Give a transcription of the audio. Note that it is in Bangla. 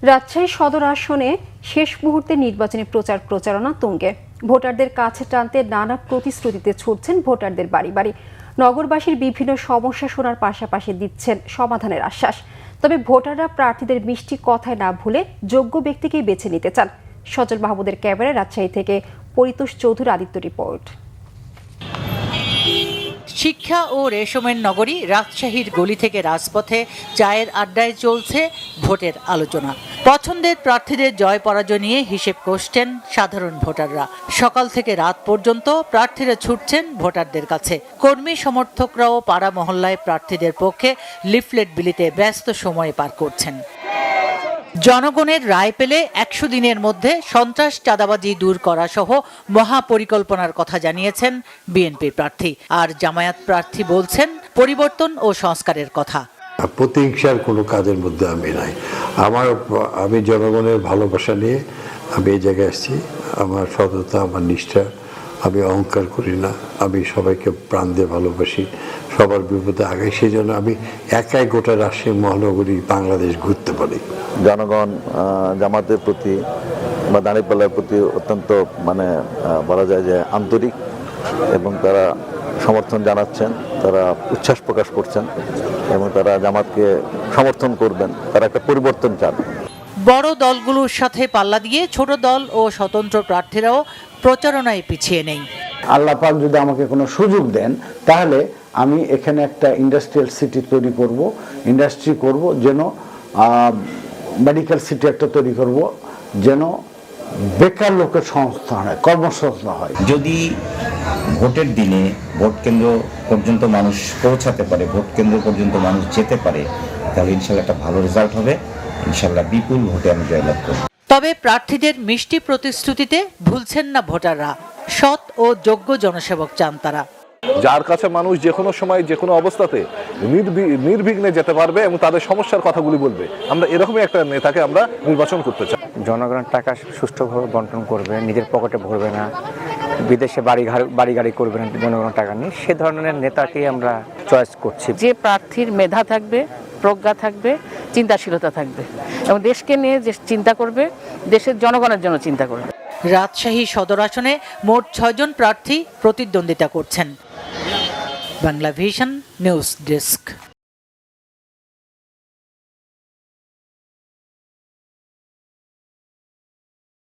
রাজশাহী সদর আসনে শেষ মুহূর্তে নির্বাচনী প্রচারণা তুঙ্গে। ভোটারদের কাছে টানতে নানা প্রতিশ্রুতিতে ছুটছেন ভোটারদের বাড়ি বাড়ি। নগরবাসীর বিভিন্ন সমস্যা শোনার পাশাপাশি দিচ্ছেন সমাধানের আশ্বাস। তবে ভোটাররা প্রার্থীদের মিষ্টি কথায় না ভুলে যোগ্য ব্যক্তিকেই বেছে নিতে চান। সজল মাহমুদের ক্যামেরায় রাজশাহী থেকে পরিতোষ চৌধুরী আদিত্য রিপোর্ট। শিক্ষা ও রেশমের নগরী রাজশাহীর গলি থেকে রাজপথে চায়ের আড্ডায় চলছে ভোটের আলোচনা। পছন্দের প্রার্থীদের জয় পরাজয় নিয়ে হিসেব কষছেন সাধারণ ভোটাররা। সকাল থেকে রাত পর্যন্ত প্রার্থীরা ছুটছেন ভোটারদের কাছে। কর্মী সমর্থকরাও পাড়া মহল্লায় প্রার্থীদের পক্ষে লিফলেট বিলিতে ব্যস্ত সময় পার করছেন। জনগণের রায় পেলে 100 দিনের মধ্যে সন্ত্রাস চাঁদাবাজি দূর করা সহ মহাপরিকল্পনার কথা জানিয়েছেন বিএনপি প্রার্থী। আর জামায়াত প্রার্থী বলছেন পরিবর্তন ও সংস্কারের কথা। প্রতিহিংসার কোনো কাজের মধ্যে আমি নাই। আমি জনগণের ভালোবাসা নিয়ে আমি এই জায়গায় আসছি। আমার সততা, আমার নিষ্ঠা, আমি অহংকার করি না। আমি সবাইকে প্রাণ দিয়ে ভালোবাসি, সবার বিপদে আগাই। সেই জন্য আমি একাই গোটা রাজশাহী মহানগরী বাংলাদেশ ঘুরতে পারি। জনগণ জামাতের প্রতি বা দাঁড়িপাল্লার প্রতি অত্যন্ত বলা যায় যে আন্তরিক, এবং তারা সমর্থন জানাচ্ছেন, তারা উচ্ছ্বাস প্রকাশ করছেন এবং তারা জামাতকে সমর্থন করবেন। তারা একটা পরিবর্তন চান। বড় দলগুলোর সাথে পাল্লা দিয়ে ছোট দল ও স্বতন্ত্র প্রার্থীরাও প্রচারণায় পিছিয়ে নেই। আল্লাহ পাক যদি আমাকে কোনো সুযোগ দেন, তাহলে আমি এখানে একটা ইন্ডাস্ট্রিয়াল সিটি তৈরি করব, ইন্ডাস্ট্রি করব, যেন মেডিকেল সিটি একটা তৈরি করব, যেন বেকার লোকের সংস্থান হয়, কর্মসংস্থান হয়। যদি ভোটের দিনে ভোট কেন্দ্র পর্যন্ত মানুষ পৌঁছাতে পারে, ভোট কেন্দ্র পর্যন্ত মানুষ যেতে পারে, তাহলে ইনশাল্লাহ একটা ভালো রেজাল্ট হবে। ইনশাল্লাহ বিপুল ভোটে আমি জয়লাভ করব। তবে প্রার্থীদের মিষ্টি প্রতিশ্রুতিতে ভুলছেন না ভোটাররা। সৎ ও যোগ্য জনসেবক চান তারা, যার কাছে মানুষ যে কোনো সময় যে কোনো অবস্থাতে নির্বিঘ্নে যেতে পারবে এবং তাদের সমস্যার কথাগুলি বলবে। আমরা এরকমই একটা নেতাকে আমরা নির্বাচন করতে চাই। জনগণের টাকা সুষ্ঠুভাবে বন্টন করবে, নিজের পকেটে ভরবে না, বিদেশে বাড়ি গাড়ি করবে না জনগণের টাকা নিয়ে, সে ধরনের নেতাকে আমরা চয়েস করছি। যে প্রার্থীর মেধা থাকবে, প্রজ্ঞা থাকবে, চিন্তাশীলতা থাকবে এবং দেশকে নিয়ে যে চিন্তা করবে, দেশের জনগণের জন্য চিন্তা করবে। রাজশাহী সদর আসনে মোট 6 জন প্রার্থী প্রতিদ্বন্দ্বিতা করছেন। Bangla vision news desk.